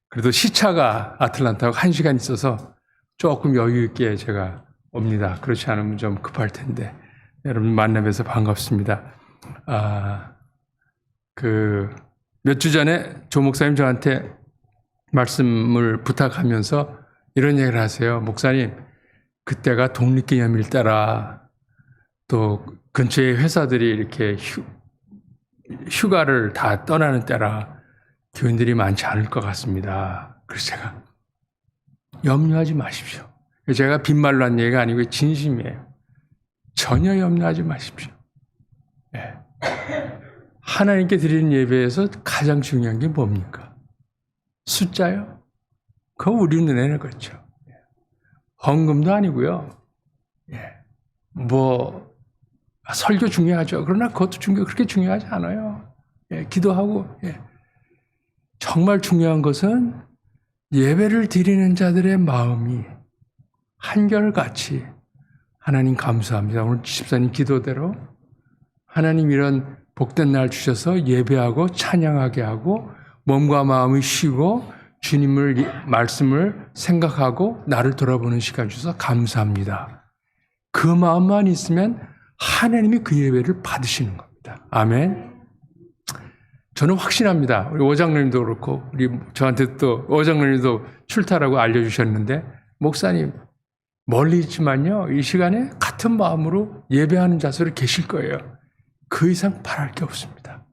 그래도 시차가 아틀란타하고 1시간 있어서 조금 여유 있게 제가 옵니다. 그렇지 않으면 좀 급할 텐데 여러분 만나뵈서 반갑습니다. 몇 주 전에 조 목사님 저한테 말씀을 부탁하면서 이런 얘기를 하세요. 목사님, 그때가 독립기념일 때라 또 근처에 회사들이 이렇게 휴가를 다 떠나는 때라 교인들이 많지 않을 것 같습니다. 그래서 제가 염려하지 마십시오. 제가 빈말로 한 얘기가 아니고 진심이에요. 전혀 염려하지 마십시오. 네. 하나님께 드리는 예배에서 가장 중요한 게 뭡니까? 숫자요? 그거 우리 눈에는 그렇죠. 헌금도 아니고요. 설교 중요하죠. 그러나 그것도 그렇게 중요하지 않아요. 기도하고. 정말 중요한 것은 예배를 드리는 자들의 마음이 한결같이 하나님 감사합니다. 오늘 집사님 기도대로 하나님 이런 복된 날 주셔서 예배하고 찬양하게 하고 몸과 마음이 쉬고 주님을 말씀을 생각하고 나를 돌아보는 시간 주셔서 감사합니다. 그 마음만 있으면 하나님이 그 예배를 받으시는 겁니다. 아멘. 저는 확신합니다. 우리 오장로님도 그렇고 저한테 또 오장로님도 출타라고 알려주셨는데 목사님 멀리 있지만요 이 시간에 같은 마음으로 예배하는 자들이 계실 거예요. 그 이상 바랄 게 없습니다.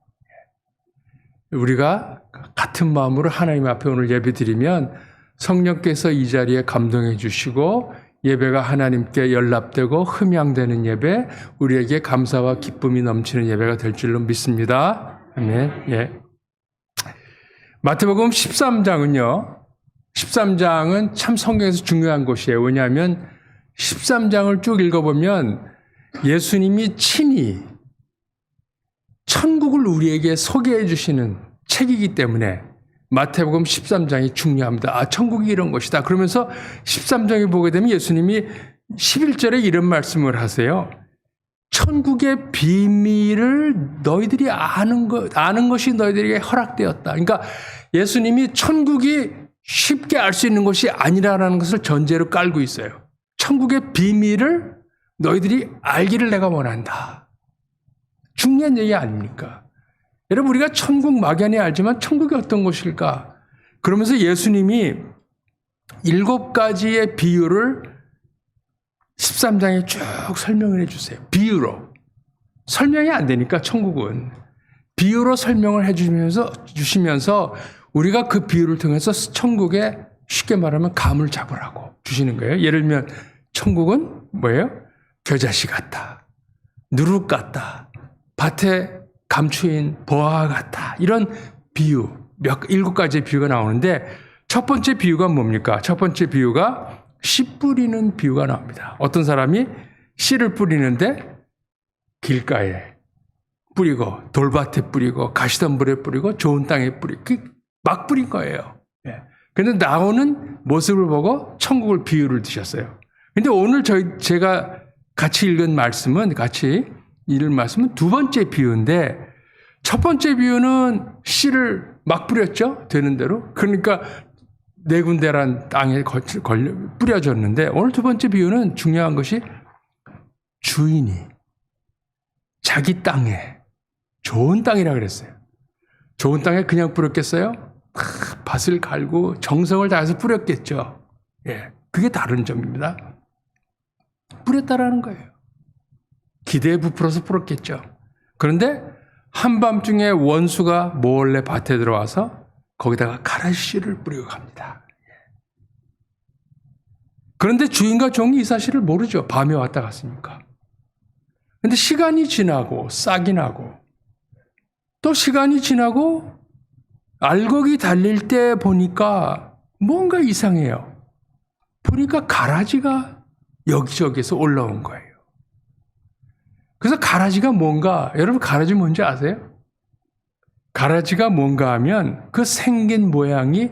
우리가 같은 마음으로 하나님 앞에 오늘 예배드리면 성령께서 이 자리에 감동해 주시고 예배가 하나님께 연락되고 흠양되는 예배, 우리에게 감사와 기쁨이 넘치는 예배가 될 줄로 믿습니다. 아멘. 마태복음 13장은 참 성경에서 중요한 곳이에요. 왜냐하면 13장을 쭉 읽어보면 예수님이 친히 천국을 우리에게 소개해 주시는 책이기 때문에 마태복음 13장이 중요합니다. 천국이 이런 것이다. 그러면서 13장에 보게 되면 예수님이 11절에 이런 말씀을 하세요. 천국의 비밀을 너희들이 아는 것이 너희들에게 허락되었다. 그러니까 예수님이 천국이 쉽게 알 수 있는 것이 아니라는 것을 전제로 깔고 있어요. 천국의 비밀을 너희들이 알기를 내가 원한다. 중요한 얘기 아닙니까? 여러분 우리가 천국 막연히 알지만 천국이 어떤 것일까? 그러면서 예수님이 7가지의 비유를 13장에 쭉 설명을 해주세요. 비유로. 설명이 안 되니까 천국은. 비유로 설명을 해주시면서 우리가 그 비유를 통해서 천국에 쉽게 말하면 감을 잡으라고 주시는 거예요. 예를 들면 천국은 뭐예요? 겨자씨 같다. 누룩 같다. 밭에 감추인 보화 같다. 이런 비유, 7가지의 비유가 나오는데 첫 번째 비유가 뭡니까? 첫 번째 비유가 씨 뿌리는 비유가 나옵니다. 어떤 사람이 씨를 뿌리는데 길가에 뿌리고 돌밭에 뿌리고 가시덤불에 뿌리고 좋은 땅에 뿌리고 막 뿌린 거예요. 그런데 나오는 모습을 보고 천국을 비유를 드셨어요. 근데 오늘 제가 같이 읽은 말씀은 두 번째 비유인데 첫 번째 비유는 씨를 막 뿌렸죠. 되는 대로. 그러니까 4군데란 땅에 뿌려졌는데 오늘 두 번째 비유는 중요한 것이 주인이 자기 땅에 좋은 땅이라 그랬어요. 좋은 땅에 그냥 뿌렸겠어요? 밭을 갈고 정성을 다해서 뿌렸겠죠. 그게 다른 점입니다. 뿌렸다라는 거예요. 기대에 부풀어서 뿌렸겠죠. 그런데 한밤중에 원수가 몰래 밭에 들어와서 거기다가 가라씨를 뿌리고 갑니다. 그런데 주인과 종이 이 사실을 모르죠. 밤에 왔다 갔으니까. 그런데 시간이 지나고 싹이 나고 또 시간이 지나고 알곡이 달릴 때 보니까 뭔가 이상해요. 보니까 가라지가 여기저기서 올라온 거예요. 그래서 가라지가 뭔가, 여러분 가라지 뭔지 아세요? 가라지가 뭔가 하면 그 생긴 모양이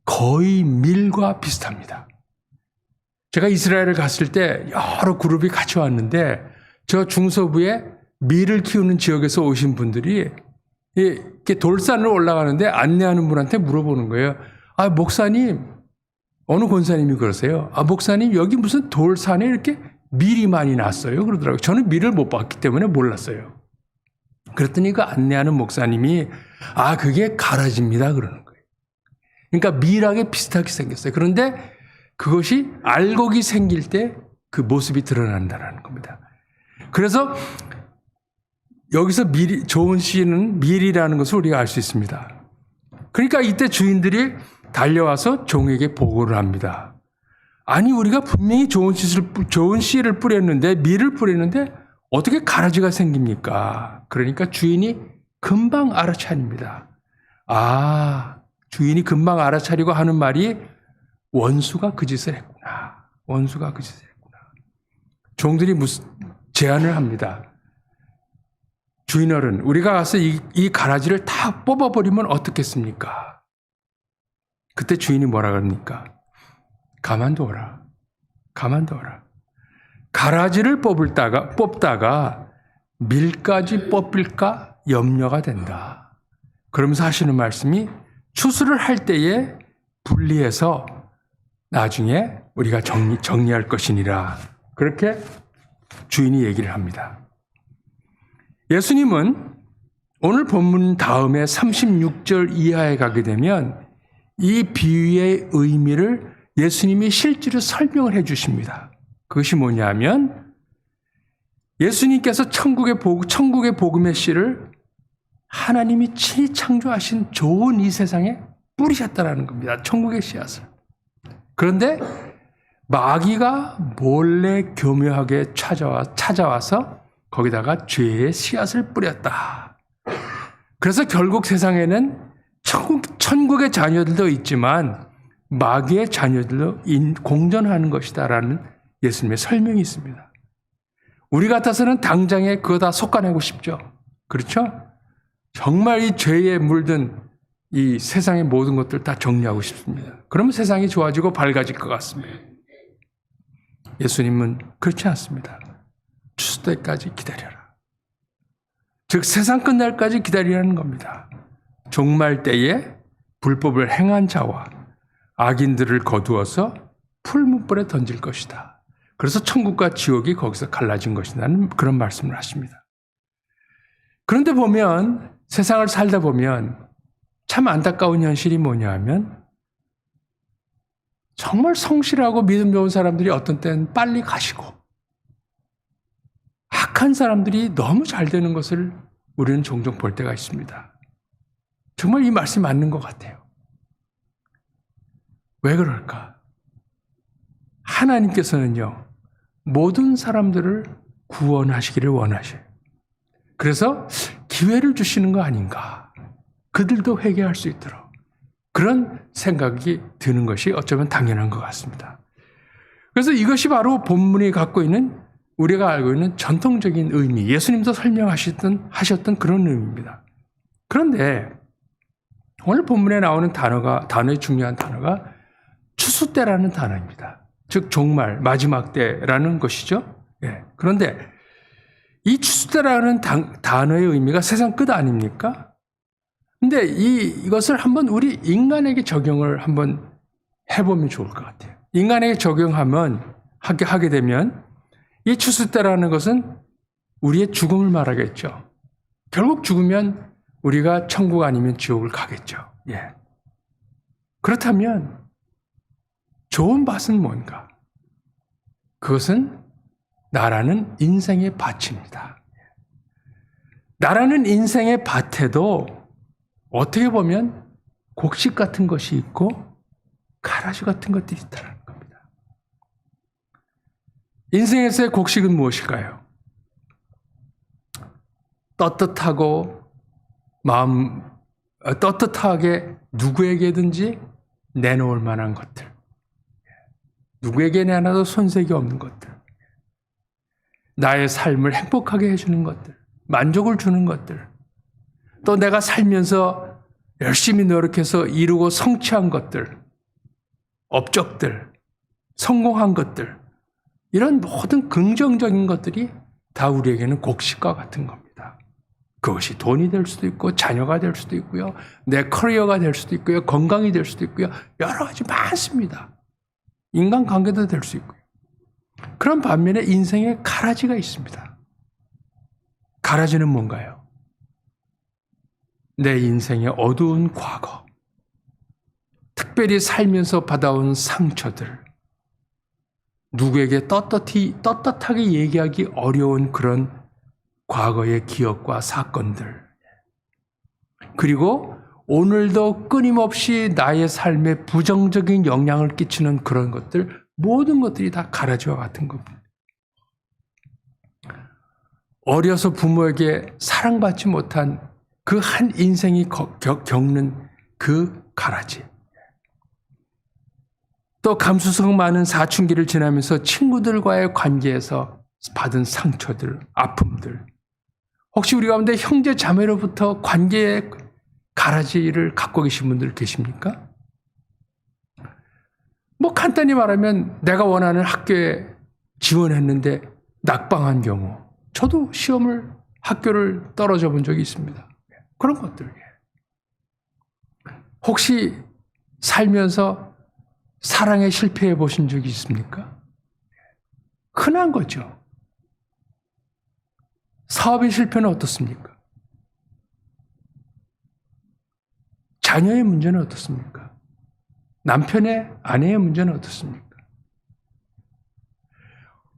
거의 밀과 비슷합니다. 제가 이스라엘을 갔을 때 여러 그룹이 같이 왔는데 저 중서부에 밀을 키우는 지역에서 오신 분들이 이렇게 돌산을 올라가는데 안내하는 분한테 물어보는 거예요. 아, 목사님, 어느 권사님이 그러세요. 아, 목사님, 여기 무슨 돌산에 이렇게 밀이 많이 났어요. 그러더라고요. 저는 밀을 못 봤기 때문에 몰랐어요. 그랬더니 그 안내하는 목사님이 아, 그게 가라지입니다. 그러는 거예요. 그러니까 밀하게 비슷하게 생겼어요. 그런데 그것이 알곡이 생길 때 그 모습이 드러난다는 겁니다. 그래서 여기서 좋은 씨는 밀이라는 것을 우리가 알 수 있습니다. 그러니까 이때 주인들이 달려와서 종에게 보고를 합니다. 아니, 우리가 분명히 좋은 씨를 뿌렸는데, 밀을 뿌렸는데 어떻게 가라지가 생깁니까? 그러니까 주인이 금방 알아차립니다. 아, 주인이 금방 알아차리고 하는 말이 원수가 그 짓을 했구나. 원수가 그 짓을 했구나. 종들이 무슨 제안을 합니다. 주인어른, 우리가 가서 이 가라지를 다 뽑아버리면 어떻겠습니까? 그때 주인이 뭐라 그럽니까? 가만둬라. 가만둬라. 가라지를 뽑다가 밀까지 뽑힐까 염려가 된다. 그러면서 하시는 말씀이 추수를 할 때에 분리해서 나중에 우리가 정리할 것이니라. 그렇게 주인이 얘기를 합니다. 예수님은 오늘 본문 다음에 36절 이하에 가게 되면 이 비유의 의미를 예수님이 실제로 설명을 해 주십니다. 그것이 뭐냐면 예수님께서 천국의 복음의 씨를 하나님이 친히 창조하신 좋은 이 세상에 뿌리셨다라는 겁니다. 천국의 씨앗을. 그런데 마귀가 몰래 교묘하게 찾아와서 거기다가 죄의 씨앗을 뿌렸다. 그래서 결국 세상에는 천국의 자녀들도 있지만 마귀의 자녀들도 공존하는 것이다라는 예수님의 설명이 있습니다. 우리 같아서는 당장에 그거 다 솎아내고 싶죠. 그렇죠? 정말 이 죄에 물든 이 세상의 모든 것들 다 정리하고 싶습니다. 그러면 세상이 좋아지고 밝아질 것 같습니다. 예수님은 그렇지 않습니다. 추수 때까지 기다려라. 즉 세상 끝날까지 기다리라는 겁니다. 종말 때에 불법을 행한 자와 악인들을 거두어서 풀무불에 던질 것이다. 그래서 천국과 지옥이 거기서 갈라진 것이라는 그런 말씀을 하십니다. 그런데 보면 세상을 살다 보면 참 안타까운 현실이 뭐냐 하면 정말 성실하고 믿음 좋은 사람들이 어떤 때는 빨리 가시고 악한 사람들이 너무 잘 되는 것을 우리는 종종 볼 때가 있습니다. 정말 이 말씀이 맞는 것 같아요. 왜 그럴까? 하나님께서는요, 모든 사람들을 구원하시기를 원하셔요. 그래서 기회를 주시는 거 아닌가? 그들도 회개할 수 있도록. 그런 생각이 드는 것이 어쩌면 당연한 것 같습니다. 그래서 이것이 바로 본문이 갖고 있는 우리가 알고 있는 전통적인 의미, 예수님도 하셨던 그런 의미입니다. 그런데 오늘 본문에 나오는 단어의 중요한 단어가 추수 때라는 단어입니다. 즉 종말, 마지막 때라는 것이죠. 예. 그런데 이 추수 때라는 단어의 의미가 세상 끝 아닙니까? 근데 이것을 한번 우리 인간에게 적용을 한번 해보면 좋을 것 같아요. 인간에게 하게 되면 이 추수 때라는 것은 우리의 죽음을 말하겠죠. 결국 죽으면 우리가 천국 아니면 지옥을 가겠죠. 예. 그렇다면 좋은 밭은 뭔가? 그것은 나라는 인생의 밭입니다. 나라는 인생의 밭에도 어떻게 보면 곡식 같은 것이 있고 가라지 같은 것들이 있다는 겁니다. 인생에서의 곡식은 무엇일까요? 떳떳하게 누구에게든지 내놓을 만한 것들. 누구에게 내놔도 손색이 없는 것들. 나의 삶을 행복하게 해주는 것들. 만족을 주는 것들. 또 내가 살면서 열심히 노력해서 이루고 성취한 것들. 업적들. 성공한 것들. 이런 모든 긍정적인 것들이 다 우리에게는 곡식과 같은 겁니다. 그것이 돈이 될 수도 있고 자녀가 될 수도 있고요. 내 커리어가 될 수도 있고요. 건강이 될 수도 있고요. 여러 가지 많습니다. 인간관계도 될 수 있고요. 그런 반면에 인생에 가라지가 있습니다. 가라지는 뭔가요? 내 인생의 어두운 과거, 특별히 살면서 받아온 상처들, 누구에게 떳떳하게 얘기하기 어려운 그런 과거의 기억과 사건들, 그리고 오늘도 끊임없이 나의 삶에 부정적인 영향을 끼치는 그런 것들, 모든 것들이 다 가라지와 같은 겁니다. 어려서 부모에게 사랑받지 못한 그 한 인생이 겪는 그 가라지, 또 감수성 많은 사춘기를 지나면서 친구들과의 관계에서 받은 상처들, 아픔들, 혹시 우리 가운데 형제 자매로부터 관계의 가라지를 갖고 계신 분들 계십니까? 뭐 간단히 말하면 내가 원하는 학교에 지원했는데 낙방한 경우, 저도 학교를 떨어져 본 적이 있습니다. 그런 것들. 혹시 살면서 사랑에 실패해 보신 적이 있습니까? 흔한 거죠. 사업의 실패는 어떻습니까? 자녀의 문제는 어떻습니까? 남편의, 아내의 문제는 어떻습니까?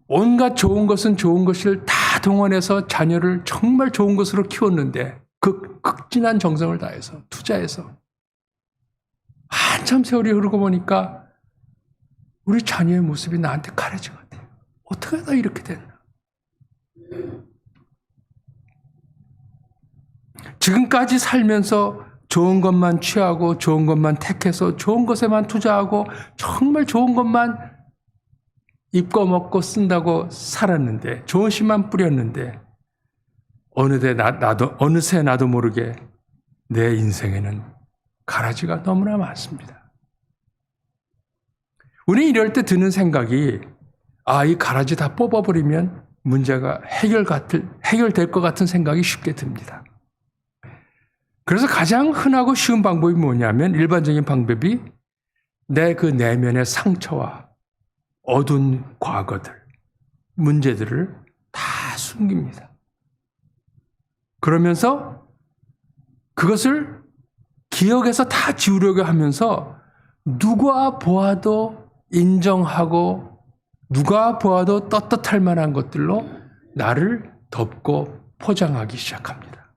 온갖 좋은 것은 좋은 것을 다 동원해서 자녀를 정말 좋은 것으로 키웠는데 그 극진한 정성을 다해서 투자해서 한참 세월이 흐르고 보니까 우리 자녀의 모습이 나한테 가려진 것 같아요. 어떻게 다 이렇게 됐나? 지금까지 살면서 좋은 것만 취하고 좋은 것만 택해서 좋은 것에만 투자하고 정말 좋은 것만 입고 먹고 쓴다고 살았는데, 좋은 씨만 뿌렸는데 어느새 나도 모르게 내 인생에는 가라지가 너무나 많습니다. 우리는 이럴 때 드는 생각이, 이 가라지 다 뽑아버리면 문제가 해결될 것 같은 생각이 쉽게 듭니다. 그래서 가장 흔하고 쉬운 방법이 뭐냐면, 일반적인 방법이 내 그 내면의 상처와 어두운 과거들, 문제들을 다 숨깁니다. 그러면서 그것을 기억에서 다 지우려고 하면서 누가 보아도 인정하고 누가 보아도 떳떳할 만한 것들로 나를 덮고 포장하기 시작합니다.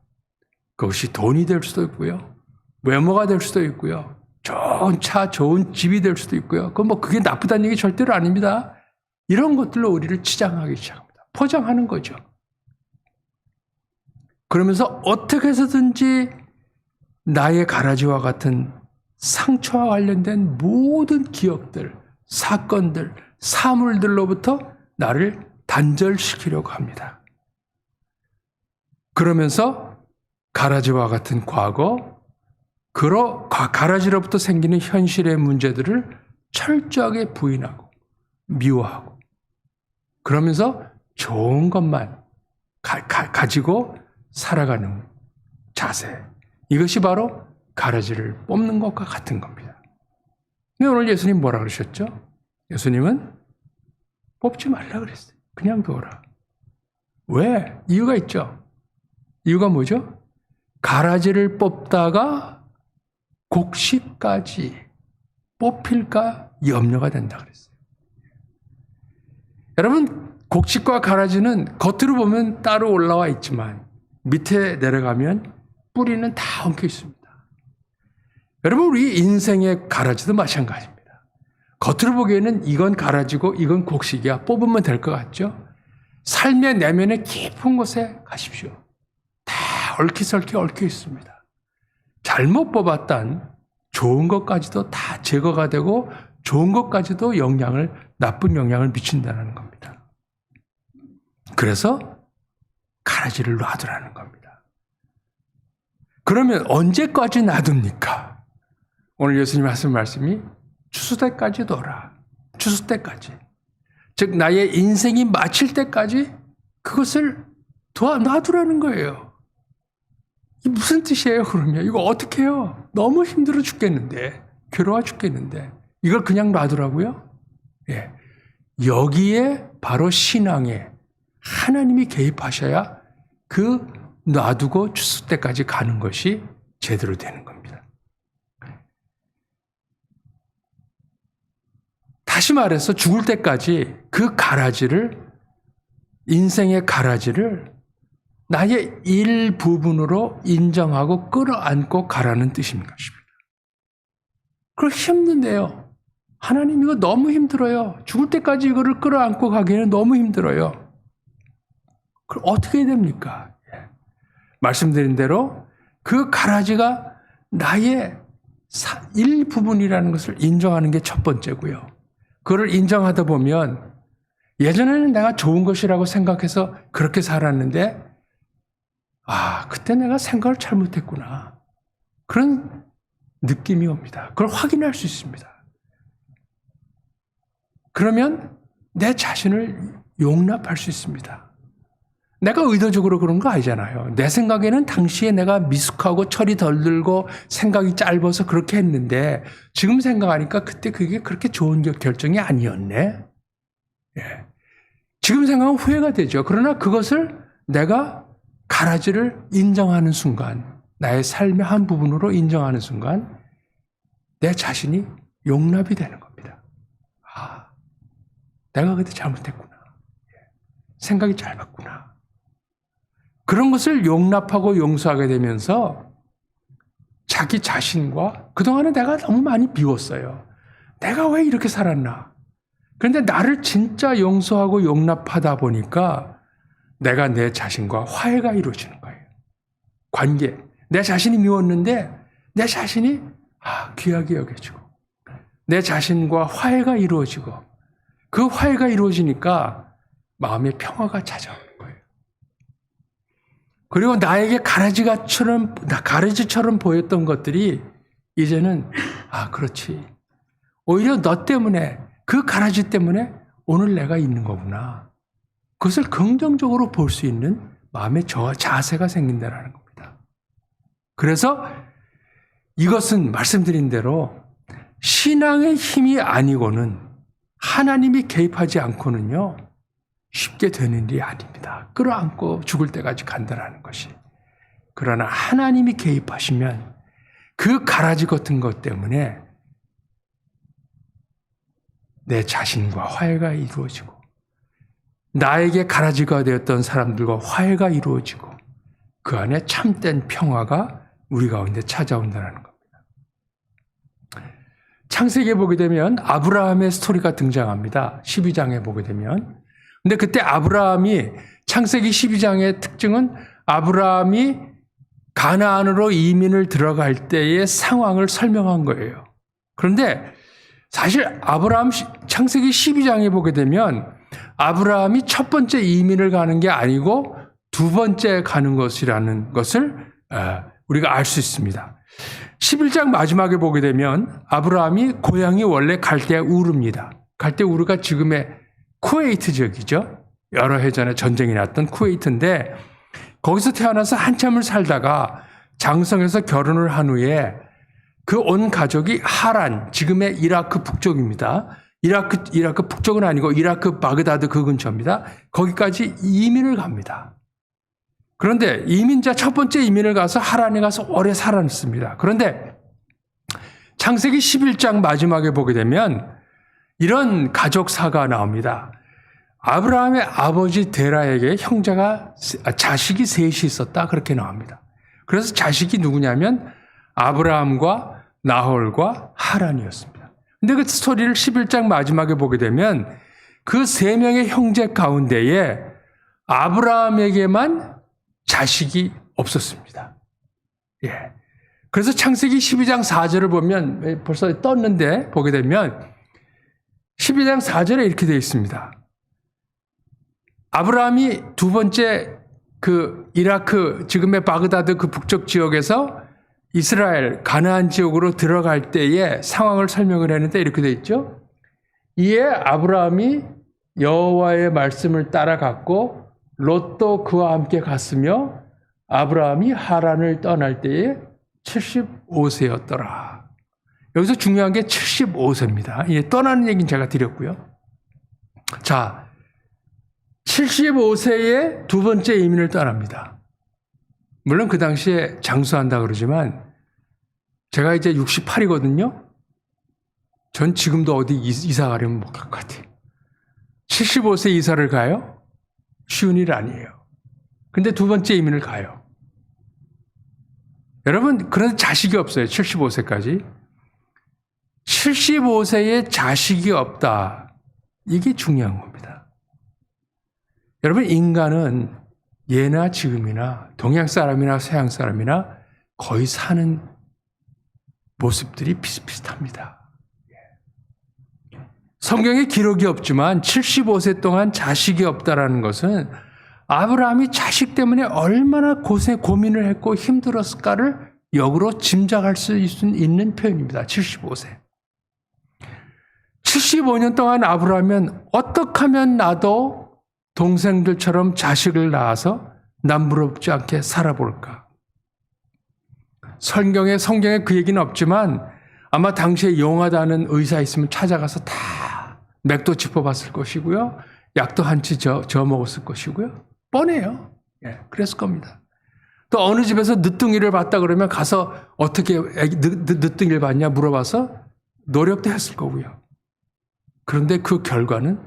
그것이 돈이 될 수도 있고요. 외모가 될 수도 있고요. 좋은 차, 좋은 집이 될 수도 있고요. 그게 나쁘다는 얘기 절대로 아닙니다. 이런 것들로 우리를 치장하기 시작합니다. 포장하는 거죠. 그러면서 어떻게 해서든지 나의 가라지와 같은 상처와 관련된 모든 기억들, 사건들, 사물들로부터 나를 단절시키려고 합니다. 그러면서 가라지와 같은 과거, 가라지로부터 생기는 현실의 문제들을 철저하게 부인하고 미워하고, 그러면서 좋은 것만 가지고 살아가는 자세, 이것이 바로 가라지를 뽑는 것과 같은 겁니다. 근데 오늘 예수님 뭐라 그러셨죠? 예수님은 뽑지 말라 그랬어요. 그냥 둬라. 왜? 이유가 있죠. 이유가 뭐죠? 가라지를 뽑다가 곡식까지 뽑힐까 염려가 된다 그랬어요. 여러분, 곡식과 가라지는 겉으로 보면 따로 올라와 있지만 밑에 내려가면 뿌리는 다 엉켜 있습니다. 여러분, 우리 인생의 가라지도 마찬가지입니다. 겉으로 보기에는 이건 가라지고 이건 곡식이야, 뽑으면 될 것 같죠? 삶의 내면의 깊은 곳에 가십시오. 다 얽히설키 얽혀 있습니다. 잘못 뽑았단 좋은 것까지도 다 제거가 되고 좋은 것까지도 나쁜 영향을 미친다는 겁니다. 그래서 가라지를 놔두라는 겁니다. 그러면 언제까지 놔둡니까? 오늘 예수님 하신 말씀이 추수 때까지 둬라. 추수 때까지. 즉 나의 인생이 마칠 때까지 그것을 놔두라는 거예요. 이 무슨 뜻이에요, 그러면? 이거 어떻게 해요? 너무 힘들어 죽겠는데, 괴로워 죽겠는데, 이걸 그냥 놔두라고요? 예. 여기에 바로 신앙에 하나님이 개입하셔야 그 놔두고 죽을 때까지 가는 것이 제대로 되는 겁니다. 다시 말해서 죽을 때까지 그 가라지를, 인생의 가라지를 나의 일부분으로 인정하고 끌어안고 가라는 뜻인 것입니다. 그럼 힘든데요. 하나님 이거 너무 힘들어요. 죽을 때까지 이거를 끌어안고 가기에는 너무 힘들어요. 그럼 어떻게 해야 됩니까? 말씀드린 대로 그 가라지가 나의 일부분이라는 것을 인정하는 게 첫 번째고요. 그걸 인정하다 보면 예전에는 내가 좋은 것이라고 생각해서 그렇게 살았는데 그때 내가 생각을 잘못했구나. 그런 느낌이 옵니다. 그걸 확인할 수 있습니다. 그러면 내 자신을 용납할 수 있습니다. 내가 의도적으로 그런 거 아니잖아요. 내 생각에는 당시에 내가 미숙하고 철이 덜 들고 생각이 짧아서 그렇게 했는데 지금 생각하니까 그때 그게 그렇게 좋은 결정이 아니었네. 예. 지금 생각은 후회가 되죠. 그러나 그것을 내가 가라지를 인정하는 순간, 나의 삶의 한 부분으로 인정하는 순간 내 자신이 용납이 되는 겁니다. 내가 그때 잘못했구나. 생각이 짧았구나. 그런 것을 용납하고 용서하게 되면서 자기 자신과 그동안은 내가 너무 많이 비웠어요. 내가 왜 이렇게 살았나. 그런데 나를 진짜 용서하고 용납하다 보니까 내가 내 자신과 화해가 이루어지는 거예요. 관계. 내 자신이 미웠는데 내 자신이 귀하게 여겨지고 내 자신과 화해가 이루어지고 그 화해가 이루어지니까 마음의 평화가 찾아오는 거예요. 그리고 나에게 가라지처럼 보였던 것들이 이제는 그렇지. 오히려 너 때문에 그 가라지 때문에 오늘 내가 있는 거구나. 그것을 긍정적으로 볼 수 있는 마음의 자세가 생긴다는 겁니다. 그래서 이것은 말씀드린 대로 신앙의 힘이 아니고는 하나님이 개입하지 않고는요. 쉽게 되는 일이 아닙니다. 끌어안고 죽을 때까지 간다라는 것이. 그러나 하나님이 개입하시면 그 가라지 같은 것 때문에 내 자신과 화해가 이루어지고 나에게 가라지가 되었던 사람들과 화해가 이루어지고 그 안에 참된 평화가 우리 가운데 찾아온다는 겁니다. 창세기에 보게 되면 아브라함의 스토리가 등장합니다. 12장에 보게 되면. 근데 그때 아브라함이 창세기 12장의 특징은 아브라함이 가나안으로 이민을 들어갈 때의 상황을 설명한 거예요. 그런데 사실 아브라함 창세기 12장에 보게 되면 아브라함이 첫 번째 이민을 가는 게 아니고 두 번째 가는 것이라는 것을 우리가 알 수 있습니다. 11장 마지막에 보게 되면 아브라함이 고향이 원래 갈대아 우르입니다. 갈대아 우르가 지금의 쿠웨이트 지역이죠. 여러 해 전에 전쟁이 났던 쿠웨이트인데 거기서 태어나서 한참을 살다가 장성에서 결혼을 한 후에 그 온 가족이 하란, 지금의 이라크 북쪽입니다. 이라크 북쪽은 아니고 이라크 바그다드 그 근처입니다. 거기까지 이민을 갑니다. 그런데 첫 번째 이민을 가서 하란에 가서 오래 살았습니다. 그런데 창세기 11장 마지막에 보게 되면 이런 가족사가 나옵니다. 아브라함의 아버지 데라에게 자식이 셋이 있었다. 그렇게 나옵니다. 그래서 자식이 누구냐면 아브라함과 나홀과 하란이었습니다. 근데 그 스토리를 11장 마지막에 보게 되면 그 세 명의 형제 가운데에 아브라함에게만 자식이 없었습니다. 예. 그래서 창세기 12장 4절을 보면 벌써 떴는데 보게 되면 12장 4절에 이렇게 되어 있습니다. 아브라함이 두 번째 그 이라크 지금의 바그다드 그 북쪽 지역에서 이스라엘 가나안 지역으로 들어갈 때의 상황을 설명을 했는데 이렇게 되어 있죠. 이에 아브라함이 여호와의 말씀을 따라갔고 롯도 그와 함께 갔으며 아브라함이 하란을 떠날 때에 75세였더라. 여기서 중요한 게 75세입니다. 떠나는 얘기는 제가 드렸고요. 자, 75세에 두 번째 이민을 떠납니다. 물론 그 당시에 장수한다 그러지만 제가 이제 68이거든요. 전 지금도 어디 이사 가려면 못 갈 것 같아요. 75세 이사를 가요? 쉬운 일 아니에요. 근데 두 번째 이민을 가요. 여러분, 그런 자식이 없어요. 75세까지. 75세에 자식이 없다. 이게 중요한 겁니다. 여러분, 인간은 예나 지금이나 동양 사람이나 서양 사람이나 거의 사는 모습들이 비슷비슷합니다. 성경에 기록이 없지만 75세 동안 자식이 없다라는 것은 아브라함이 자식 때문에 얼마나 고민을 했고 힘들었을까를 역으로 짐작할 수 있는 표현입니다. 75세. 75년 동안 아브라함은 어떻게 하면 나도 동생들처럼 자식을 낳아서 남부럽지 않게 살아볼까? 성경에 그 얘기는 없지만 아마 당시에 용하다는 의사 있으면 찾아가서 다 맥도 짚어봤을 것이고요. 약도 한치 저 먹었을 것이고요. 뻔해요. 예, 그랬을 겁니다. 또 어느 집에서 늦둥이를 봤다 그러면 가서 어떻게 늦둥이를 봤냐 물어봐서 노력도 했을 거고요. 그런데 그 결과는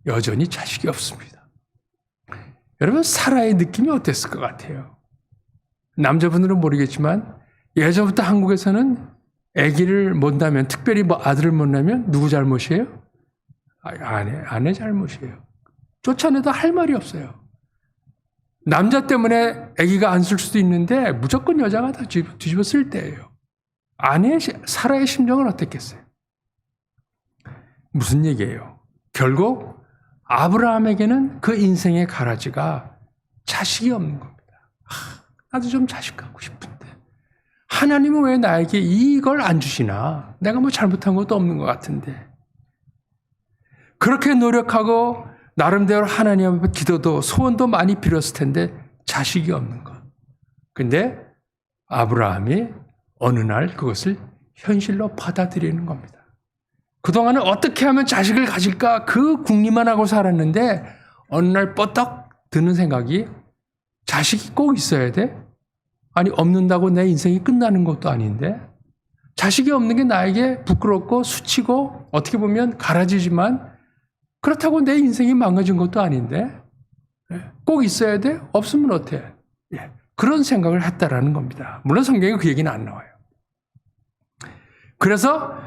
여전히 자식이 없습니다. 여러분, 사라의 느낌이 어땠을 것 같아요? 남자분들은 모르겠지만 예전부터 한국에서는 아기를 못 낳으면, 특별히 아들을 못 낳으면 누구 잘못이에요? 아내 잘못이에요. 쫓아내도 할 말이 없어요. 남자 때문에 아기가 안 쓸 수도 있는데 무조건 여자가 다 뒤집어 쓸 때예요. 사라의 심정은 어땠겠어요? 무슨 얘기예요? 결국 아브라함에게는 그 인생의 가라지가 자식이 없는 겁니다. 나도 좀 자식 갖고 싶은데 하나님은 왜 나에게 이걸 안 주시나? 내가 뭐 잘못한 것도 없는 것 같은데. 그렇게 노력하고 나름대로 하나님 앞에 기도도 소원도 많이 빌었을 텐데 자식이 없는 것. 근데 아브라함이 어느 날 그것을 현실로 받아들이는 겁니다. 그동안은 어떻게 하면 자식을 가질까 그 궁리만 하고 살았는데 어느 날 뻗떡 드는 생각이 자식이 꼭 있어야 돼? 아니, 없는다고 내 인생이 끝나는 것도 아닌데 자식이 없는 게 나에게 부끄럽고 수치고 어떻게 보면 가라지지만 그렇다고 내 인생이 망가진 것도 아닌데 꼭 있어야 돼? 없으면 어때? 그런 생각을 했다라는 겁니다. 물론 성경에 그 얘기는 안 나와요. 그래서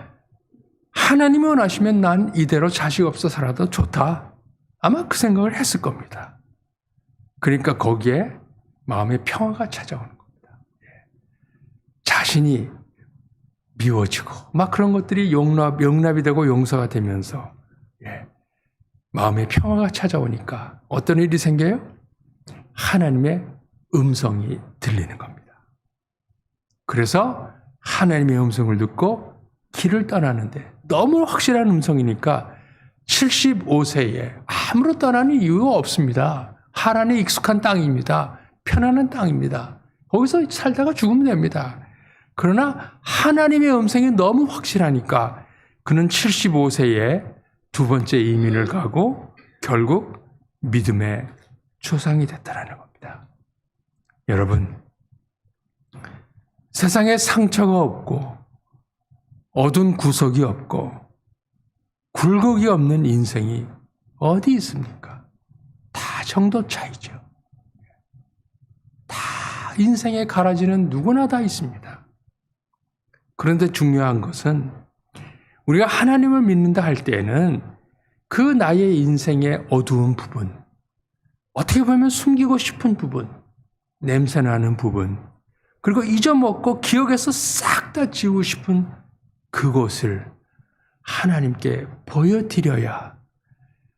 하나님이 원하시면 난 이대로 자식 없어 살아도 좋다. 아마 그 생각을 했을 겁니다. 그러니까 거기에 마음의 평화가 찾아오는 겁니다. 자신이 미워지고 막 그런 것들이 용납이 되고 용서가 되면서 마음의 평화가 찾아오니까 어떤 일이 생겨요? 하나님의 음성이 들리는 겁니다. 그래서 하나님의 음성을 듣고 길을 떠나는데 너무 확실한 음성이니까 75세에 아무로 떠나는 이유가 없습니다. 하란에 익숙한 땅입니다. 편안한 땅입니다. 거기서 살다가 죽으면 됩니다. 그러나 하나님의 음성이 너무 확실하니까 그는 75세에 두 번째 이민을 가고 결국 믿음의 조상이 됐다라는 겁니다. 여러분, 세상에 상처가 없고 어두운 구석이 없고 굴곡이 없는 인생이 어디 있습니까? 다 정도 차이죠. 다 인생의 가라지는 누구나 다 있습니다. 그런데 중요한 것은 우리가 하나님을 믿는다 할 때에는 그 나의 인생의 어두운 부분, 어떻게 보면 숨기고 싶은 부분, 냄새나는 부분, 그리고 잊어먹고 기억에서 싹 다 지우고 싶은 그것을 하나님께 보여드려야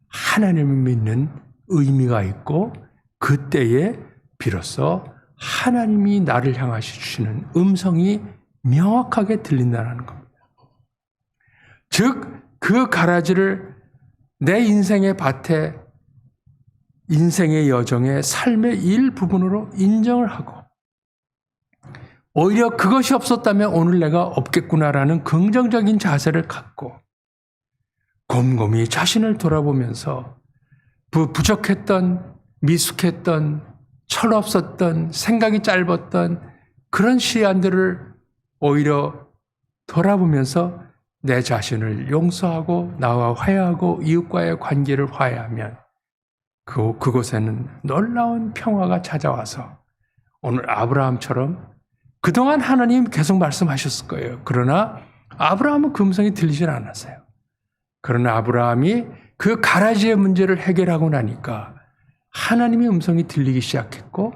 하나님을 믿는 의미가 있고 그때에 비로소 하나님이 나를 향하시 주시는 음성이 명확하게 들린다는 겁니다. 즉, 그 가라지를 내 인생의 밭에 인생의 여정의 삶의 일부분으로 인정을 하고 오히려 그것이 없었다면 오늘 내가 없겠구나라는 긍정적인 자세를 갖고 곰곰이 자신을 돌아보면서 부족했던, 미숙했던, 철없었던, 생각이 짧았던 그런 시간들을 오히려 돌아보면서 내 자신을 용서하고 나와 화해하고 이웃과의 관계를 화해하면 그곳에는 놀라운 평화가 찾아와서 오늘 아브라함처럼 그동안 하나님 계속 말씀하셨을 거예요. 그러나 아브라함은 그 음성이 들리질 않았어요. 그러나 아브라함이 그 가라지의 문제를 해결하고 나니까 하나님의 음성이 들리기 시작했고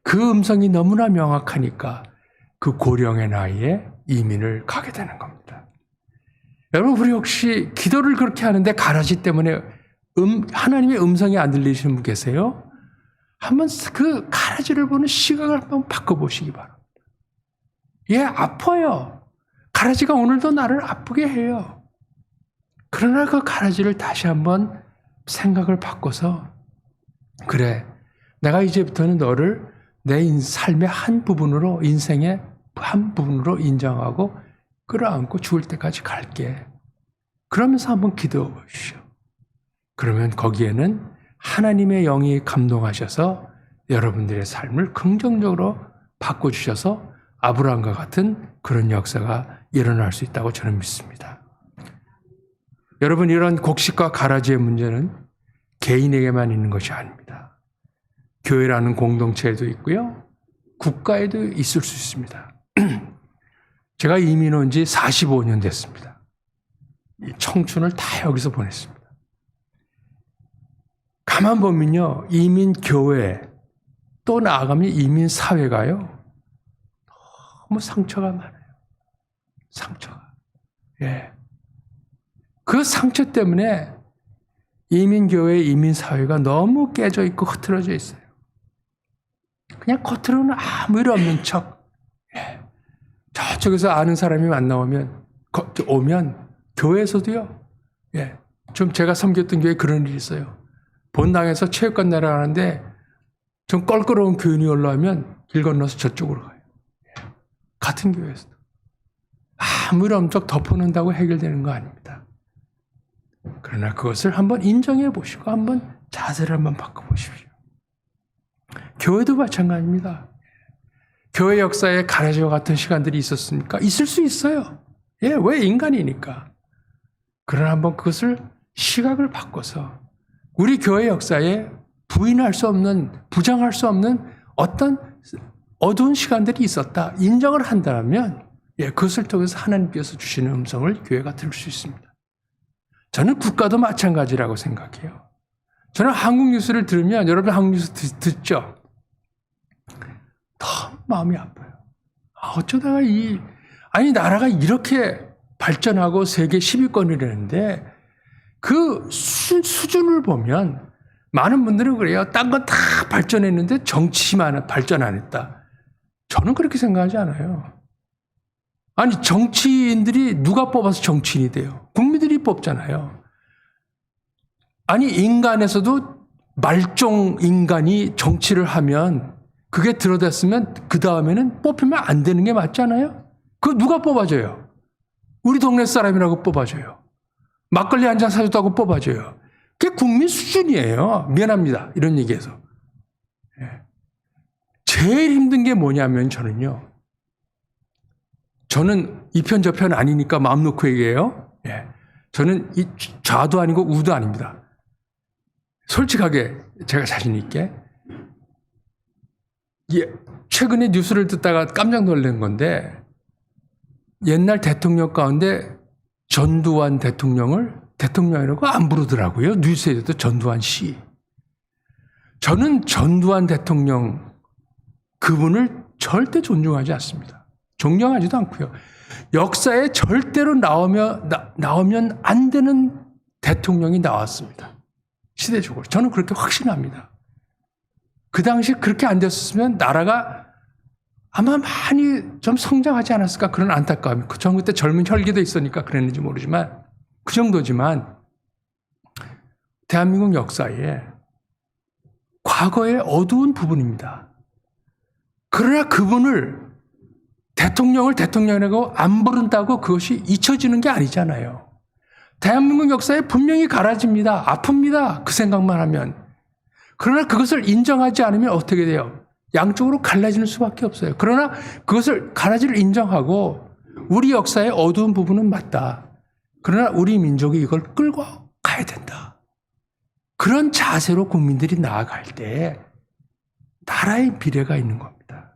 그 음성이 너무나 명확하니까 그 고령의 나이에 이민을 가게 되는 겁니다. 여러분, 우리 혹시 기도를 그렇게 하는데 가라지 때문에 하나님의 음성이 안 들리시는 분 계세요? 한번 그 가라지를 보는 시각을 한번 바꿔보시기 바랍니다. 예, 아파요. 가라지가 오늘도 나를 아프게 해요. 그러나 그 가라지를 다시 한번 생각을 바꿔서 그래, 내가 이제부터는 너를 내 삶의 한 부분으로, 인생의 한 부분으로 인정하고 끌어안고 죽을 때까지 갈게. 그러면서 한번 기도해 보십시오. 그러면 거기에는 하나님의 영이 감동하셔서 여러분들의 삶을 긍정적으로 바꿔주셔서 아브라함과 같은 그런 역사가 일어날 수 있다고 저는 믿습니다. 여러분, 이런 곡식과 가라지의 문제는 개인에게만 있는 것이 아닙니다. 교회라는 공동체에도 있고요. 국가에도 있을 수 있습니다. 제가 이민 온 지 45년 됐습니다. 청춘을 다 여기서 보냈습니다. 가만 보면요, 이민 교회 또 나아가면 이민 사회가요, 너무 상처가 많아요. 상처가. 예. 그 상처 때문에 이민 교회, 이민 사회가 너무 깨져 있고 흐트러져 있어요. 그냥 겉으로는 아무 일 없는 척. 예. 저쪽에서 아는 사람이 오면 교회에서도요. 예. 좀 제가 섬겼던 교회에 그런 일이 있어요. 본당에서 체육관 내려가는데 좀 껄끄러운 교인이 올라오면 길 건너서 저쪽으로 가요. 예. 같은 교회에서도. 아무 일 없는 척 덮어놓는다고 해결되는 거 아닙니다. 그러나 그것을 한번 인정해 보시고 한번 자세를 한번 바꿔보십시오. 교회도 마찬가지입니다. 교회 역사에 가라지와 같은 시간들이 있었습니까? 있을 수 있어요. 예, 왜 인간이니까. 그러나 한번 그것을 시각을 바꿔서 우리 교회 역사에 부인할 수 없는, 부정할 수 없는 어떤 어두운 시간들이 있었다. 인정을 한다면 예, 그것을 통해서 하나님께서 주시는 음성을 교회가 들을 수 있습니다. 저는 국가도 마찬가지라고 생각해요. 저는 한국 뉴스를 들으면, 여러분 한국 뉴스 듣죠? 너무 마음이 아파요. 어쩌다가 나라가 이렇게 발전하고 세계 10위권이라는데 그 수준을 보면 많은 분들은 그래요. 딴 건 다 발전했는데 정치만 발전 안 했다. 저는 그렇게 생각하지 않아요. 아니, 정치인들이 누가 뽑아서 정치인이 돼요? 국민들이 뽑잖아요. 아니, 인간에서도 말종 인간이 정치를 하면 그게 들어댔으면 그 다음에는 뽑히면 안 되는 게 맞잖아요? 그거 누가 뽑아줘요? 우리 동네 사람이라고 뽑아줘요. 막걸리 한 잔 사줬다고 뽑아줘요. 그게 국민 수준이에요. 미안합니다. 이런 얘기해서. 제일 힘든 게 뭐냐면 저는 이 편 저 편 아니니까 마음 놓고 얘기해요. 저는 이 좌도 아니고 우도 아닙니다. 솔직하게 제가 자신 있게. 최근에 뉴스를 듣다가 깜짝 놀란 건데 옛날 대통령 가운데 전두환 대통령을 대통령이라고 안 부르더라고요. 뉴스에도 전두환 씨. 저는 전두환 대통령 그분을 절대 존중하지 않습니다. 존경하지도 않고요. 역사에 절대로 나오면 안 되는 대통령이 나왔습니다. 시대적으로. 저는 그렇게 확신합니다. 그 당시 그렇게 안 됐었으면 나라가 아마 많이 좀 성장하지 않았을까 그런 안타까움이. 전 그때 젊은 혈기도 있으니까 그랬는지 모르지만 그 정도지만 대한민국 역사에 과거의 어두운 부분입니다. 그러나 그분을 대통령을 대통령이라고 안 부른다고 그것이 잊혀지는 게 아니잖아요. 대한민국 역사에 분명히 갈라집니다. 아픕니다. 그 생각만 하면. 그러나 그것을 인정하지 않으면 어떻게 돼요? 양쪽으로 갈라지는 수밖에 없어요. 그러나 그것을 갈라지를 인정하고 우리 역사의 어두운 부분은 맞다. 그러나 우리 민족이 이걸 끌고 가야 된다. 그런 자세로 국민들이 나아갈 때 나라의 미래가 있는 겁니다.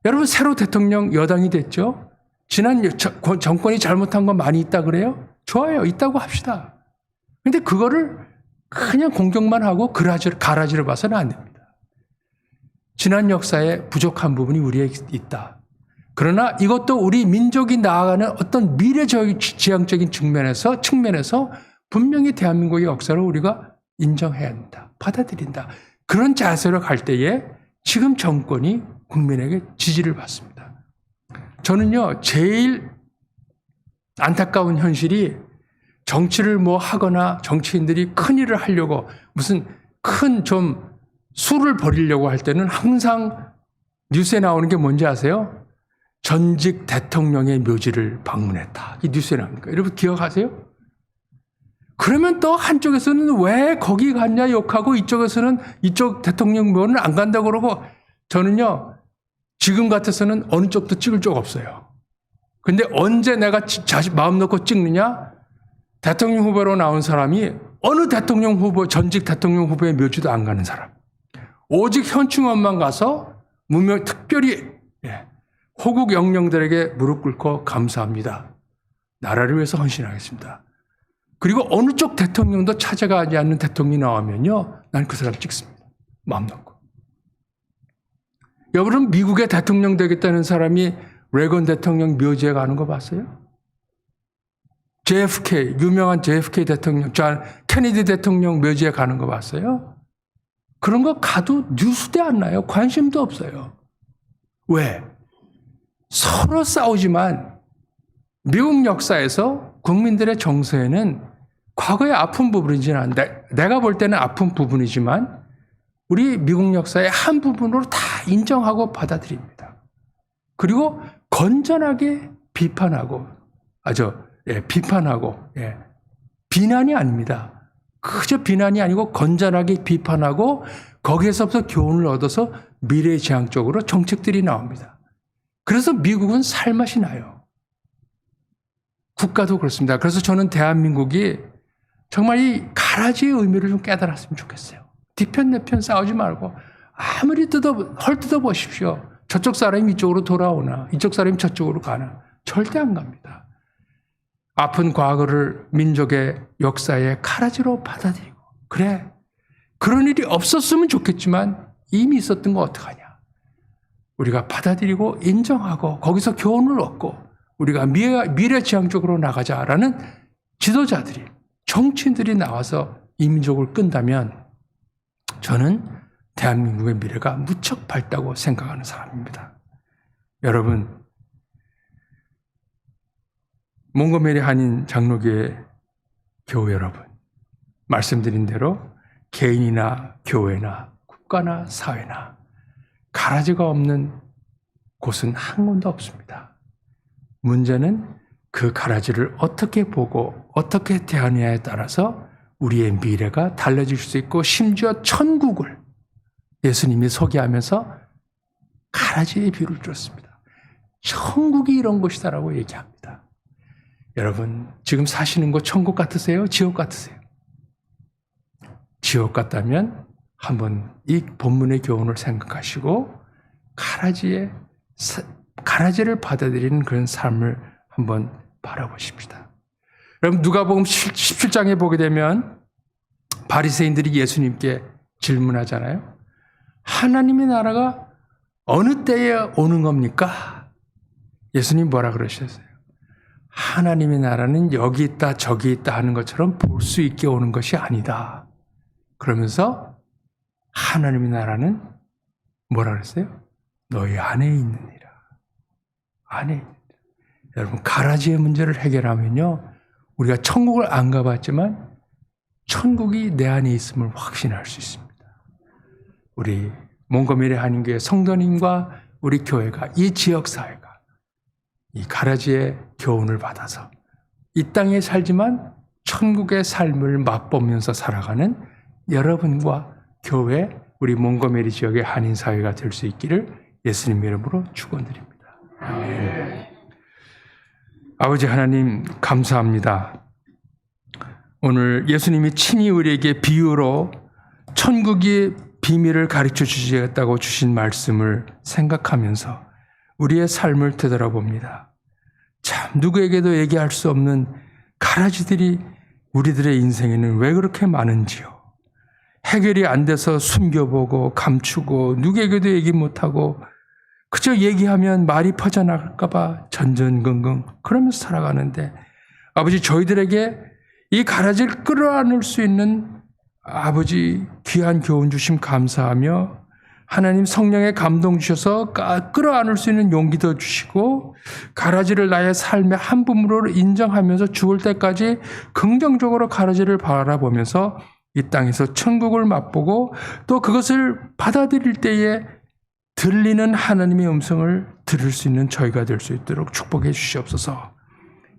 여러분 새로 대통령 여당이 됐죠? 지난 정권이 잘못한 건 많이 있다 그래요? 좋아요. 있다고 합시다. 근데 그거를 그냥 공격만 하고 가라지를 봐서는 안 됩니다. 지난 역사에 부족한 부분이 우리에게 있다. 그러나 이것도 우리 민족이 나아가는 어떤 미래지향적인 측면에서 분명히 대한민국의 역사를 우리가 인정해야 한다. 받아들인다. 그런 자세로 갈 때에 지금 정권이 국민에게 지지를 받습니다. 저는요, 제일 안타까운 현실이 정치를 뭐 하거나 정치인들이 큰 일을 하려고 무슨 큰 좀 수를 벌이려고 할 때는 항상 뉴스에 나오는 게 뭔지 아세요? 전직 대통령의 묘지를 방문했다. 이 뉴스에 나옵니까? 여러분 기억하세요? 그러면 또 한쪽에서는 왜 거기 갔냐 욕하고 이쪽에서는 이쪽 대통령 묘는 안 간다고 그러고 저는요 지금 같아서는 어느 쪽도 찍을 쪽 없어요. 근데 언제 내가 마음 놓고 찍느냐? 대통령 후보로 나온 사람이 어느 대통령 후보, 전직 대통령 후보의 묘지도 안 가는 사람. 오직 현충원만 가서 특별히 호국 영령들에게 무릎 꿇고 감사합니다. 나라를 위해서 헌신하겠습니다. 그리고 어느 쪽 대통령도 찾아가지 않는 대통령이 나오면요. 난 그 사람 찍습니다. 마음 놓고. 여러분 미국의 대통령 되겠다는 사람이 레건 대통령 묘지에 가는 거 봤어요? JFK, 유명한 JFK 대통령, 케네디 대통령 묘지에 가는 거 봤어요? 그런 거 가도 뉴스도 안 나요. 관심도 없어요. 왜? 서로 싸우지만 미국 역사에서 국민들의 정서에는 과거의 아픈 부분이지만 내가 볼 때는 아픈 부분이지만 우리 미국 역사의 한 부분으로 다 인정하고 받아들입니다. 그리고 건전하게 비판하고 비난이 아닙니다. 그저 비난이 아니고 건전하게 비판하고 거기에서부터 교훈을 얻어서 미래지향적으로 정책들이 나옵니다. 그래서 미국은 살맛이 나요. 국가도 그렇습니다. 그래서 저는 대한민국이 정말 이 가라지의 의미를 좀 깨달았으면 좋겠어요. 뒤편 내편 싸우지 말고 아무리 헐뜯어 보십시오. 저쪽 사람이 이쪽으로 돌아오나 이쪽 사람이 저쪽으로 가나 절대 안 갑니다. 아픈 과거를 민족의 역사의 가라지로 받아들이고 그래 그런 일이 없었으면 좋겠지만 이미 있었던 거 어떡하냐. 우리가 받아들이고 인정하고 거기서 교훈을 얻고 우리가 미래지향적으로 나가자라는 지도자들이 정치인들이 나와서 이 민족을 끈다면 저는 대한민국의 미래가 무척 밝다고 생각하는 사람입니다. 여러분 몽고메리 한인 장로교회 교우 여러분, 말씀드린 대로 개인이나 교회나 국가나 사회나 가라지가 없는 곳은 한 군데 없습니다. 문제는 그 가라지를 어떻게 보고 어떻게 대하느냐에 따라서 우리의 미래가 달라질 수 있고 심지어 천국을 예수님이 소개하면서 가라지의 비유를 들었습니다. 천국이 이런 곳이다라고 얘기합니다. 여러분 지금 사시는 곳 천국 같으세요? 지옥 같으세요? 지옥 같다면 한번 이 본문의 교훈을 생각하시고 가라지를 받아들이는 그런 삶을 한번 바라보십시다. 여러분 누가복음 17장에 보게 되면 바리새인들이 예수님께 질문하잖아요. 하나님의 나라가 어느 때에 오는 겁니까? 예수님 뭐라 그러셨어요? 하나님의 나라는 여기 있다 저기 있다 하는 것처럼 볼 수 있게 오는 것이 아니다. 그러면서 하나님의 나라는 뭐라 그랬어요? 너희 안에 있느니라. 안에 있느니라. 여러분 가라지의 문제를 해결하면요. 우리가 천국을 안 가봤지만 천국이 내 안에 있음을 확신할 수 있습니다. 우리 몽고메리 한인교회 성도님과 우리 교회가, 이 지역사회가 이 가라지의 교훈을 받아서 이 땅에 살지만 천국의 삶을 맛보면서 살아가는 여러분과 교회, 우리 몽고메리 지역의 한인사회가 될 수 있기를 예수님 이름으로 축원드립니다. 아멘. 아버지 하나님 감사합니다. 오늘 예수님이 친히 우리에게 비유로 천국의 비밀을 가르쳐 주시겠다고 주신 말씀을 생각하면서 우리의 삶을 되돌아봅니다. 참 누구에게도 얘기할 수 없는 가라지들이 우리들의 인생에는 왜 그렇게 많은지요. 해결이 안 돼서 숨겨보고 감추고 누구에게도 얘기 못하고 그저 얘기하면 말이 퍼져나갈까 봐 전전긍긍 그러면서 살아가는데, 아버지 저희들에게 이 가라지를 끌어안을 수 있는 아버지 귀한 교훈 주심 감사하며, 하나님 성령의 감동 주셔서 끌어안을 수 있는 용기도 주시고 가라지를 나의 삶의 한 부분으로 인정하면서 죽을 때까지 긍정적으로 가라지를 바라보면서 이 땅에서 천국을 맛보고 또 그것을 받아들일 때에 들리는 하나님의 음성을 들을 수 있는 저희가 될 수 있도록 축복해 주시옵소서.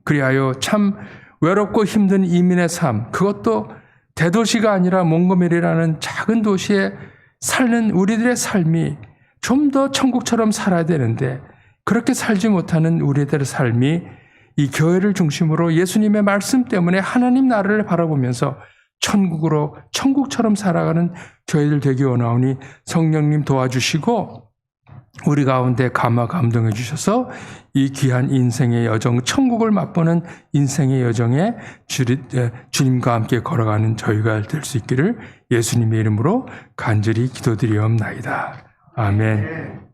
그리하여 참 외롭고 힘든 이민의 삶, 그것도 대도시가 아니라 몽고메리라는 작은 도시에 사는 우리들의 삶이 좀 더 천국처럼 살아야 되는데 그렇게 살지 못하는 우리들의 삶이 이 교회를 중심으로 예수님의 말씀 때문에 하나님 나라를 바라보면서 천국처럼 살아가는 저희들 되기 원하오니 성령님 도와주시고 우리 가운데 감동해 주셔서 이 귀한 인생의 여정, 천국을 맛보는 인생의 여정에 주님과 함께 걸어가는 저희가 될 수 있기를 예수님의 이름으로 간절히 기도드리옵나이다. 아멘.